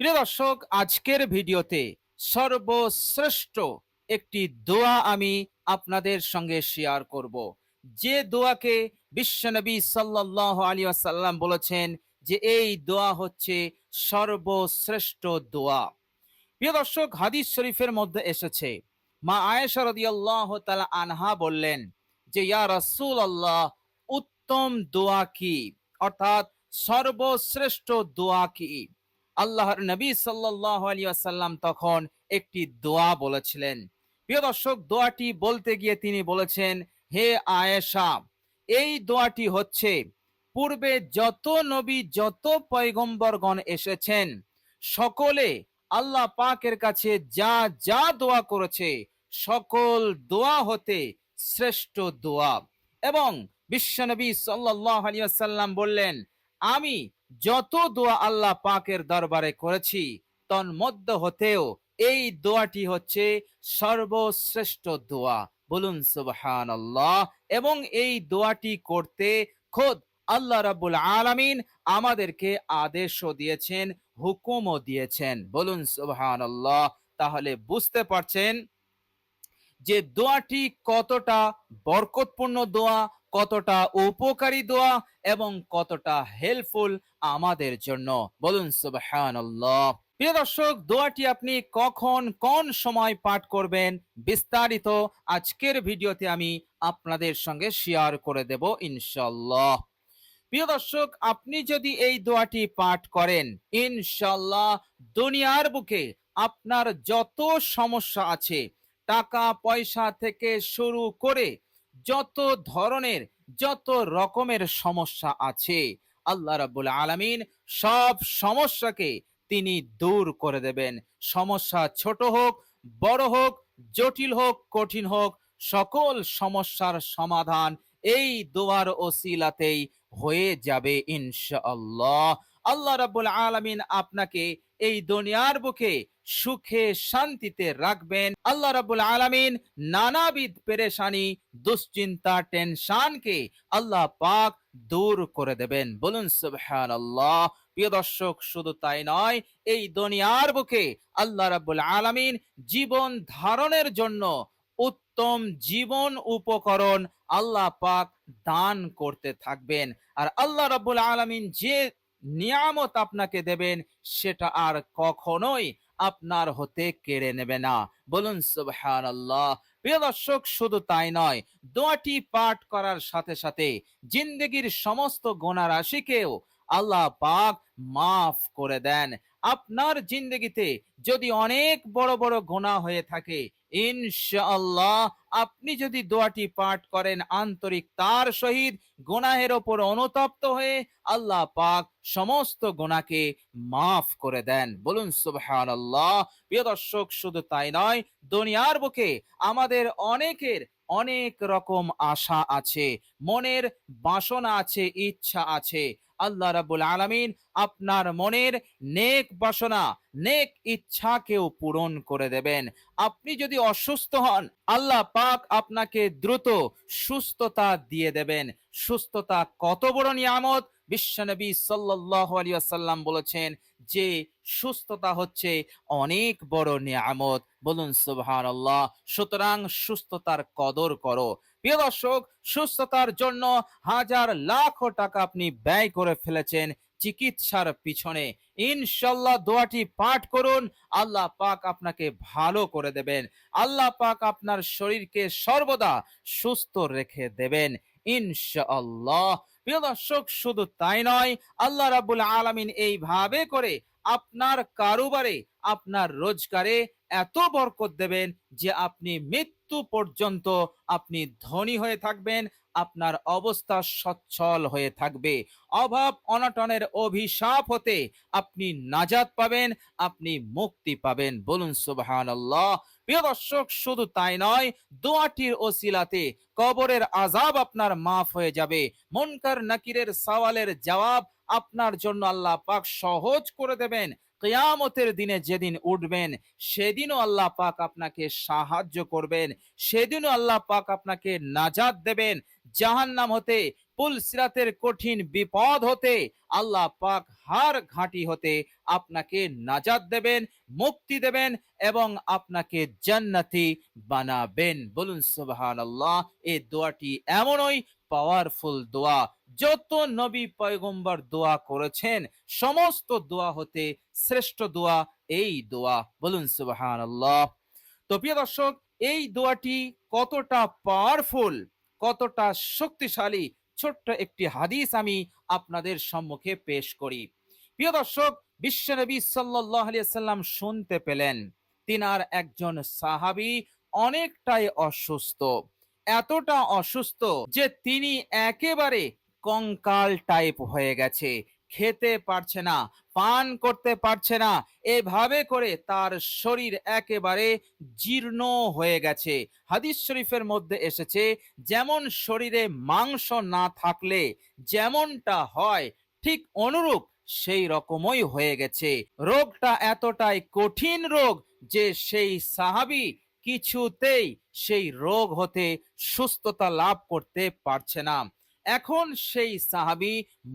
প্রিয় দর্শক, আজকের ভিডিওতে সর্বশ্রেষ্ঠ একটি দোয়া আমি আপনাদের সঙ্গে শেয়ার করব, যে দোয়াকে বিশ্বনবী সাল্লাল্লাহু আলাইহি ওয়াসাল্লাম বলেছেন যে এই দোয়া হচ্ছে সর্বশ্রেষ্ঠ দোয়া। প্রিয় দর্শক, হাদিস শরীফের মধ্যে এসেছে, মা আয়েশা রাদিয়াল্লাহু তাআলা আনহা বললেন যে ইয়া রাসূলুল্লাহ, উত্তম দোয়া কি, অর্থাৎ সর্বশ্রেষ্ঠ দোয়া কি? আল্লাহর নবী সাল্লাল্লাহু আলাইহি ওয়াসাল্লাম তখন একটি দোয়া বলেছিলেন। প্রিয় দর্শক, দোয়াটি বলতে গিয়ে তিনি বলেছেন, হে আয়েশা, এই দোয়াটি হচ্ছে পূর্বে যত নবী যত পয়গম্বরগণ এসেছেন সকলে আল্লাহ পাকের কাছে যা যা দোয়া করেছে সকল দোয়া হতে শ্রেষ্ঠ দোয়া। এবং বিশ্বনবী সাল্লাল্লাহু আলাইহি ওয়াসাল্লাম বললেন, আমি যত দোয়া আল্লাহ পাকের দরবারে করেছি তন্মধ্য হতেও এই দোয়াটি হচ্ছে সর্বশ্রেষ্ঠ দোয়া। বলুন সুবহানাল্লাহ। এবং এই দোয়াটি করতে খোদ আল্লাহ রাব্বুল আলামিন আমাদেরকে আদেশও দিয়েছেন, হুকুমও দিয়েছেন। বলুন সুবহানাল্লাহ। তাহলে বুঝতে পারছেন যে দোয়াটি কতটা বরকতপূর্ণ দোয়া, কতটা উপকারী দোয়া এবং কতটা হেল্পফুল আমাদের জন্য। বলুন সুবহানাল্লাহ। প্রিয় দর্শক, দোয়াটি আপনি কখন কোন সময় পাঠ করবেন বিস্তারিত আজকের ভিডিওতে আমি আপনাদের সঙ্গে শেয়ার করে দেব ইনশাআল্লাহ। প্রিয় দর্শক, আপনি যদি এই দোয়াটি পাঠ করেন ইনশাআল্লাহ দুনিয়ার বুকে আপনার যত সমস্যা আছে, টাকা পয়সা থেকে শুরু করে যত ধরনের যত রকমের সমস্যা আছে, আল্লাহ রাব্বুল আলামিন সব সমস্যাকে তিনি দূর করে দেবেন। সমস্যা ছোট হোক, বড় হোক, জটিল হোক, কঠিন হোক, সকল সমস্যার সমাধান এই দোয়ার ওসিলাতেই হয়ে যাবে ইনশাআল্লাহ। আল্লাহ রাব্বুল আলামিন আপনাকে এই দুনিয়ার বুকে সুখে শান্তিতে রাখবেন। আল্লাহ রাব্বুল আলামিন নানাবিধ পেরেশানি, দুশ্চিন্তা, টেনশনকে আল্লাহ পাক দূর করে দেবেন। বলুন সুবহানাল্লাহ। প্রিয় দর্শক, শুধু তাই নয়, এই দুনিয়ার বুকে আল্লাহ রাব্বুল আলামিন জীবন ধারণের জন্য উত্তম জীবন উপকরণ আল্লাহ পাক দান করতে থাকবেন। আর আল্লাহ রাব্বুল আলামিন যে নিয়ামত আপনাকে দেবেন সেটা আর কখনোই আপনার হতে কেড়ে নেবে না। বলুন সুবহানাল্লাহ। প্রিয় দর্শক, শুধু তাই নয়, দোয়াটি পাঠ করার সাথে সাথে জিন্দেগির সমস্ত গুনাহ রাশিকেও আল্লাহ পাক মাফ করে দেন। আপনার জিন্দেগিতে যদি অনেক বড় বড় গুনাহ হয়ে থাকে, ইনশাআল্লাহ আপনি যদি দোয়াটি পাঠ করেন আন্তরিকতার সহিত, গুনাহের ওপর অনুতপ্ত হয়ে, আল্লাহ পাক সমস্ত গুনাহকে মাফ করে দেন। বলুন সুবহানাল্লাহ। প্রিয় দর্শক, শুধু তাই নয়, দুনিয়ার বুকে আমাদের অনেকের অনেক রকম আশা আছে, মনের বাসনা আছে, ইচ্ছা আছে। আল্লাহ রাব্বুল আলামিন আপনার মনের নেক বাসনা, নেক ইচ্ছাকেও পূরণ করে দেবেন। আপনি যদি অসুস্থ হন, আল্লাহ পাক আপনাকে দ্রুত সুস্থতা দিয়ে দেবেন। সুস্থতা কত বড় নিয়ামত! বিশ্বনবী সাল্লাল্লাহু আলাইহি ওয়াসাল্লাম বলেছেন যে সুস্থতা হচ্ছে অনেক বড় নিয়ামত। বলুন সুবহানাল্লাহ। সুতরাং সুস্থতার কদর করো। প্রিয় দর্শক, সুস্থতার জন্য হাজার লাখ টাকা আপনি ব্যয় করে ফেলেছেন চিকিৎসার পিছনে, ইনশাআল্লাহ দোয়াটি পাঠ করুন, আল্লাহ পাক আপনাকে ভালো করে দেবেন। আল্লাহ পাক আপনার শরীরকে সর্বদা সুস্থ রেখে দেবেন ইনশাআল্লাহ। প্রিয় দর্শক, শুধু তাই নয়, আল্লাহ রাব্বুল আলামিন এইভাবে করে আপনার কারোবারে, আপনার রোজগারে এত বরকত দেবেন যে আপনি মৃত্যু পর্যন্ত আপনি ধনী হয়ে থাকবেন, আপনার অবস্থা সচ্ছল হয়ে থাকবে। অভাব অনটনের অভিশাপ হতে আপনি নাজাত পাবেন, আপনি মুক্তি পাবেন। বলুন সুবহানাল্লাহ। প্রিয় দর্শক, শুধু তাই নয়, দোয়াটির ওসিলাতে কবরের আযাব আপনার মাফ হয়ে যাবে। মুনকার নাকিরের সওয়ালের জবাব আপনার জন্য আল্লাহ পাক সহজ করে দেবেন। কিয়ামতের দিনে যেদিন উঠবেন সেদিনও আল্লাহ পাক আপনাকে সাহায্য করবেন, সেদিনও আল্লাহ পাক আপনাকে নাজাত দেবেন জাহান্নাম হতে, পুলসিরাতের কঠিন বিপদ হতে। আল্লাহ পাক হার ঘাঁটি হতে আপনাকে নাজাত দেবেন, মুক্তি দেবেন এবং আপনাকে জান্নাতি বানাবেন। বলুন সুবহানাল্লাহ। এই দোয়াটি এমনই পাওয়ারফুল দোয়া, যত নবী পয়গম্বর দোয়া করেছেন সমস্ত দোয়া হতে শ্রেষ্ঠ দোয়া এই দোয়া। বলুন সুবহানাল্লাহ। তো প্রিয় দর্শক, এই দোয়াটি কতটা পাওয়ারফুল, কতটা শক্তিশালী, ছোট্ট একটি হাদিস আমি আপনাদের সম্মুখে পেশ করি। প্রিয় দর্শক, বিশ্বনবী সাল্লাল্লাহু আলাইহি সাল্লাম শুনতে পেলেন তিনার একজন সাহাবী অনেকটাই অসুস্থ, এতটা অসুস্থ যে তিনি একেবারে কঙ্কাল টাইপ হয়ে গেছে, খেতে পারছে না, পান করতে পারছে না, এভাবে করে তার শরীর একেবারে জীর্ণ হয়ে গেছে। হাদিস শরীফের মধ্যে এসেছে, যেমন শরীরে মাংস না থাকলে যেমনটা হয় ঠিক অনুরূপ সেই রকমই হয়ে গেছে। রোগটা এতটাই কঠিন রোগ যে সেই সাহাবী কিছুতেই সেই রোগ হতে সুস্থতা লাভ করতে পারছে না। এখন সেই সাহাবী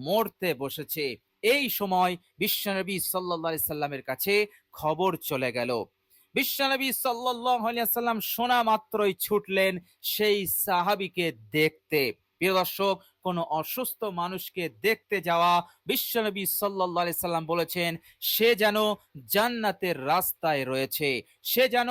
মরতে বসেছে। এই সময় বিশ্বনবী সাল্লাল্লাহু আলাইহি সাল্লামের কাছে খবর চলে গেল। বিশ্বনবী সাল্লাল্লাহু আলাইহি সাল্লাম শোনা মাত্রই ছুটলেন সেই সাহাবীকে দেখতে। প্রিয় দর্শক, কোন অসুস্থ মানুষকে দেখতে যাওয়া, বিশ্বনবী সাল্লাল্লাহু আলাইহি সাল্লাম বলেছেন সে যেন জান্নাতের রাস্তায় রয়েছে, সে যেন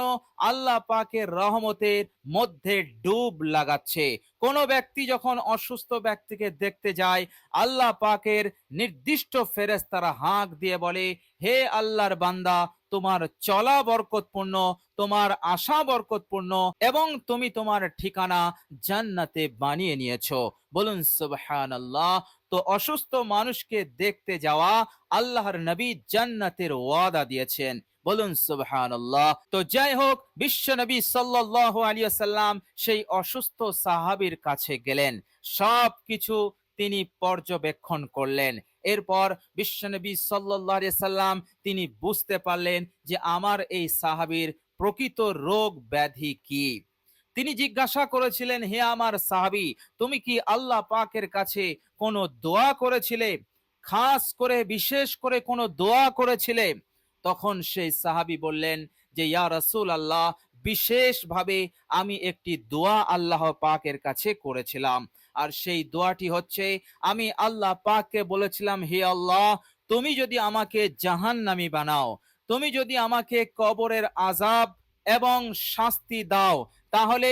আল্লাহ পাকের রহমতের মধ্যে ডুব লাগাচ্ছে। কোন ব্যক্তি যখন অসুস্থ ব্যক্তিকে দেখতে যায়, আল্লাহ পাকের নির্দিষ্ট ফেরেশতারা হাঁক দিয়ে বলে, হে আল্লাহর বান্দা, তোমার চলা বরকতপূর্ণ, তোমার আশা বরকতপূর্ণ এবং তুমি তোমার ঠিকানা জান্নাতে বানিয়ে নিয়েছো। বলুন সুবহানাল্লাহ। তো অসুস্থ মানুষকে দেখতে যাওয়া, আল্লাহর নবী জান্নাতের ওয়াদা দিয়েছেন। বলুন সুবহানাল্লাহ। তো যাই হোক, বিশ্ব নবী সাল্লাল্লাহু আলাইহি ওয়াসাল্লাম সেই অসুস্থ সাহাবীর কাছে গেলেন, সবকিছু তিনি পর্যবেক্ষণ করলেন। এরপর বিশ্বনবী সাল্লাল্লাহু আলাইহি সাল্লাম তিনি বুঝতে পারলেন যে আমার এই সাহাবীর প্রকৃত রোগ ব্যাধি কি। তিনি জিজ্ঞাসা করেছিলেন, হে আমার সাহাবী, তুমি কি আল্লাহ পাকের কাছে কোনো দোয়া করেছিলে, খাস করে বিশেষ করে কোনো দোয়া করেছিলে? তখন সেই সাহাবী বললেন যে, ইয়া রাসূলুল্লাহ, বিশেষভাবে আমি একটি দোয়া আল্লাহ পাকের কাছে করেছিলাম। আর সেই দোয়াটি হচ্ছে, আমি আল্লাহ পাককে বলেছিলাম, হে আল্লাহ, তুমি যদি আমাকে জাহান্নামী বানাও, তুমি যদি আমাকে কবরের আযাব এবং শাস্তি দাও, তাহলে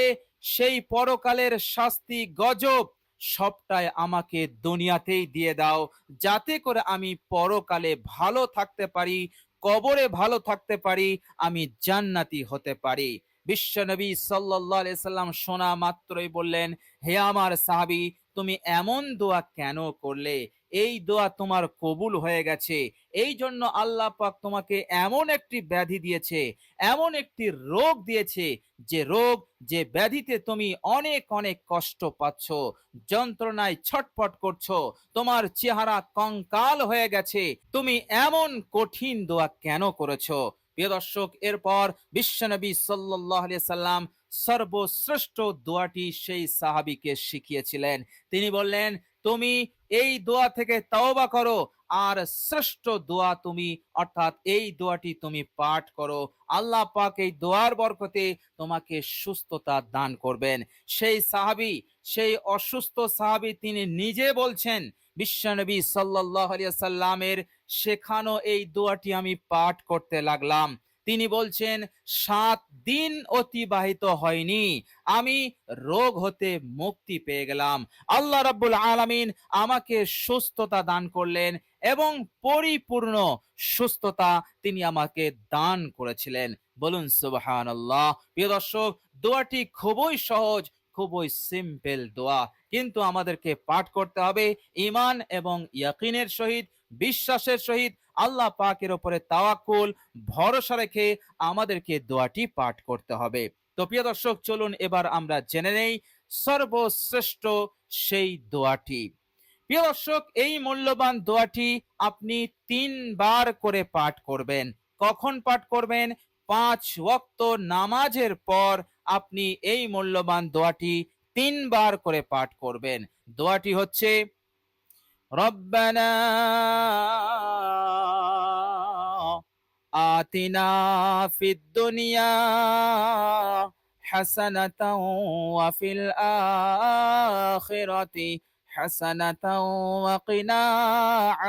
সেই পরকালের শাস্তি গজব সবটাই আমাকে দুনিয়াতেই দিয়ে দাও, যাতে করে আমি পরকালে ভালো থাকতে পারি, কবরে ভালো থাকতে পারি, আমি জান্নাতি হতে পারি। বিশ্বনবী সাল্লাল্লাহু আলাইহি সাল্লাম শোনা মাত্রই বললেন, হে আমার সাহাবী, তুমি এমন দোয়া কেন করলে? এই দোয়া তোমার কবুল হয়ে গেছে। এই জন্য আল্লাহ পাক তোমাকে এমন একটি ব্যাধি দিয়েছে, এমন একটি রোগ দিয়েছে, যে রোগ, যে ব্যাধিতে তুমি অনেক অনেক কষ্ট পাচ্ছ, যন্ত্রণায় ছটফট করছো, তোমার চেহারা কঙ্কাল হয়ে গেছে, তুমি এমন কঠিন দোয়া কেন করেছো? প্রিয় দর্শক, এরপর বিশ্বনবী সাল্লাল্লাহু আলাইহি সাল্লাম সর্বশ্রেষ্ঠ দোয়াটি সেই সাহাবীকে শিখিয়েছিলেন। তিনি বললেন, তুমি এই দোয়া থেকে তওবা করো, আর শ্রেষ্ঠ দোয়া তুমি, অর্থাৎ এই দোয়াটি তুমি পাঠ করো, আল্লাহ পাক এই দোয়ার বরকতে তোমাকে সুস্থতা দান করবেন। সেই সাহাবী, সেই অসুস্থ সাহাবী, তিনি নিজে বলছেন, বিশ্বনবী সাল্লাল্লাহু আলাইহি সাল্লামের শেখানো এই দোয়াটি আমি পাঠ করতে লাগলাম। তিনি বলছেন, 7 দিন অতিবাহিত হয়নি, আমি রোগ হতে মুক্তি পেয়ে গেলাম। আল্লাহ রাব্বুল আলামিন আমাকে সুস্থতা দান করলেন এবং পরিপূর্ণ সুস্থতা তিনি আমাকে দান করেছিলেন। বলুন সুবহানাল্লাহ। প্রিয় দর্শক, দোয়াটি খুবই সহজ, খুবই সিম্পল দোয়া, কিন্তু আমাদেরকে পাঠ করতে হবে ঈমান এবং ইয়াকিনের সহিত, বিশ্বাসের সহিত, আল্লাহ পাকের উপরে তাওয়াক্কুল, ভরসা রেখে আমাদেরকে দোয়াটি পাঠ করতে হবে। তো প্রিয় দর্শক, চলুন এবার আমরা জেনে নেই সর্বশ্রেষ্ঠ সেই দোয়াটি। প্রিয় দর্শক, এই মূল্যবান দোয়াটি আপনি 3 বার করে পাঠ করবেন। কখন পাঠ করবেন? 5 ওয়াক্ত নামাজের পর আপনি এই মূল্যবান দোয়াটি 3 বার করে পাঠ করবেন। দোয়াটি হচ্ছে, রব্বানা আতিনা ফিদ দুনিয়া হাসানাতাও ওয়া ফিল আখিরাতি হাসানাতাও ওয়া কিনা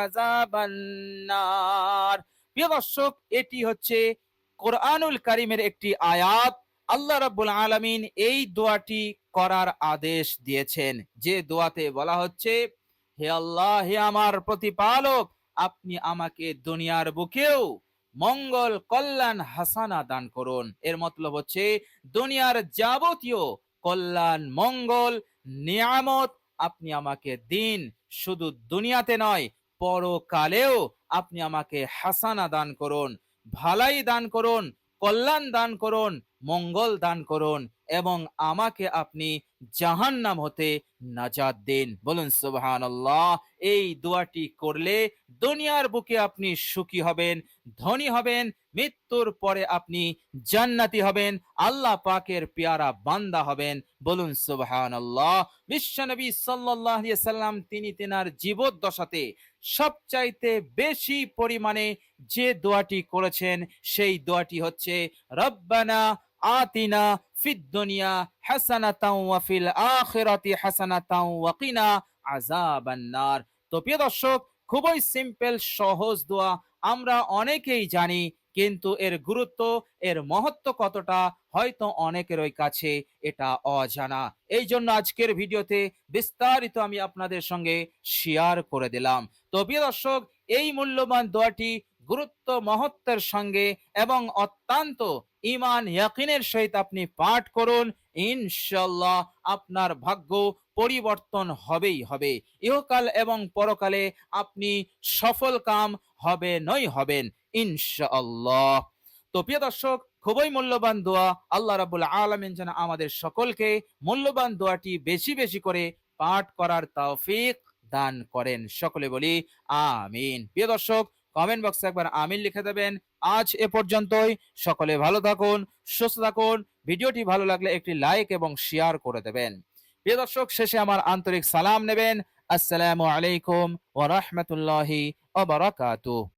আযাবান নার। প্রিয় দর্শক, এটি হচ্ছে কোরআনুল কারীমের একটি আয়াত। আল্লাহ রাব্বুল আলামিন এই দোয়াটি করার আদেশ দিয়েছেন, যে দোয়াতে বলা হচ্ছে, হে আল্লাহ, হে আমার প্রতিপালক, আপনি আমাকে দুনিয়ার বুকেও মঙ্গল, কল্যাণ, হাসানা দান করুন। এর মতলব হচ্ছে দুনিয়ার যাবতীয় কল্যাণ, মঙ্গল, নিয়ামত আপনি আমাকে দিন। শুধু দুনিয়াতে নয়, পরকালেও আপনি আমাকে হাসানা দান করুন, ভালাই দান করুন, কল্যাণ দান করুন, মঙ্গল দান করুন, এবং আমাকে আপনি জাহান্নাম হতে নাজাত দিন। বলুন সুবহানাল্লাহ। এই দোয়াটি করলে দুনিয়ার বুকে আপনি সুখী হবেন, ধনী হবেন, মৃত্যুর পরে আপনি জান্নাতি হবেন, আল্লাহ পাকের পেয়ারা বান্দা হবেন। বলুন সুবহানাল্লাহ। বিশ্বনবী সাল্লাল্লাহু আলাইহি সাল্লাম তিনি তেনার জীবদ্দশাতে সবচাইতে বেশি পরিমাণে যে দোয়াটি করেছেন, সেই দোয়াটি হচ্ছে, রব্বানা আতিনা ফিদ দুনিয়া হাসানাতাও ওয়া ফিল আখিরাতি হাসানাতাও ওয়া কিনা আযাবান নার। তো প্রিয় দর্শক, খুবই সিম্পল, সহজ দোয়া, আমরা অনেকেই জানি, কিন্তু এর গুরুত্ব, এর মহত্ব কতটা হয়তো অনেকেরই কাছে এটা অজানা। এই জন্য আজকের ভিডিওতে বিস্তারিত আমি আপনাদের সঙ্গে শেয়ার করে দিলাম। তো প্রিয় দর্শক, এই মূল্যবান দোয়াটি গুরুত্ব মহত্বের সঙ্গে এবং অত্যন্ত ঈমান ইয়াকিনের সহিত আপনি পাঠ করুন। ইনশাআল্লাহ আপনার ভাগ্য পরিবর্তন হবেই হবে। ইহকাল এবং পরকালে আপনি সফল কাম হবেন ইনশাআল্লাহ। তো প্রিয় দর্শক, খুবই মূল্যবান দোয়া। আল্লাহ রাব্বুল আলামিন যেন আমাদের সকলকে মূল্যবান দোয়াটি বেশি বেশি করে পাঠ করার তৌফিক দান করেন। সকলে বলি আমিন। প্রিয় দর্শক, কমেন্ট বক্সে একবার আমিন লিখে দেবেন। আজ এ পর্যন্তই। সকলে ভালো থাকুন, সুস্থ থাকুন। ভিডিওটি ভালো লাগলে একটি লাইক এবং শেয়ার করে দেবেন। প্রিয় দর্শক, শেষে আমার আন্তরিক সালাম নেবেন। আসসালামু আলাইকুম ওয়া রাহমাতুল্লাহি ওয়া বারাকাতুহু।